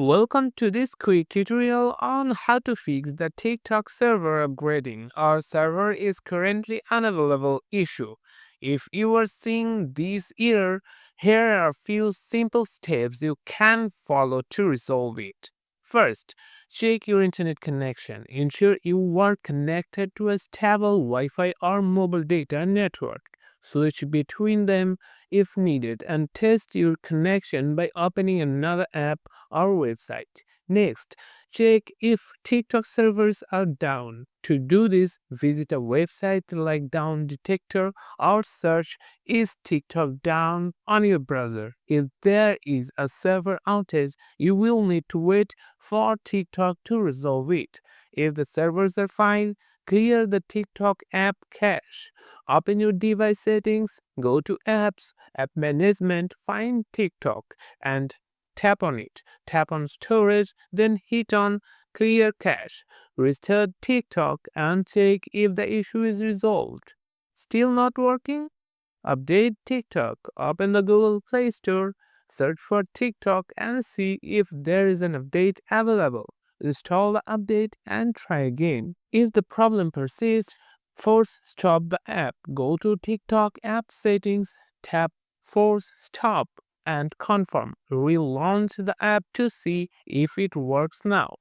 Welcome to this quick tutorial on how to fix the TikTok server upgrading. Our server is currently unavailable issue. If you are seeing this error, here are a few simple steps you can follow to resolve it. First, check your internet connection. Ensure you are connected to a stable Wi-Fi or mobile data network. Switch between them if needed and test your connection by opening another app our website. Next, check if TikTok servers are down. To do this, visit a website like Down Detector or search "Is TikTok down" on your browser. If there is a server outage, you will need to wait for TikTok to resolve it. If the servers are fine, clear the TikTok app cache. Open your device settings, go to Apps, App Management, find TikTok, and tap on it. Tap on Storage, then hit on Clear Cache. Restart TikTok and check if the issue is resolved. Still not working? Update TikTok. Open the Google Play Store, search for TikTok, and see if there is an update available. Install the update and try again. If the problem persists, force stop the app. Go to TikTok app settings, tap force stop, and confirm. Relaunch the app to see if it works now.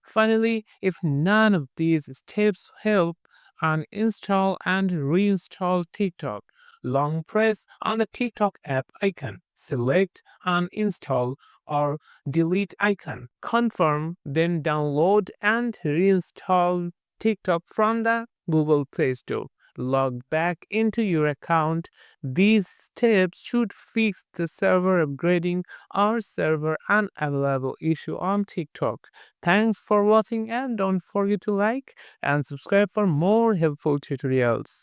Finally, if none of these steps help, uninstall and reinstall TikTok. Long press on the TikTok app icon. Select uninstall or delete icon. Confirm, then download and reinstall TikTok from the Google Play Store. Log back into your account. These steps should fix the server upgrading or server unavailable issue on TikTok. Thanks for watching and don't forget to like and subscribe for more helpful tutorials.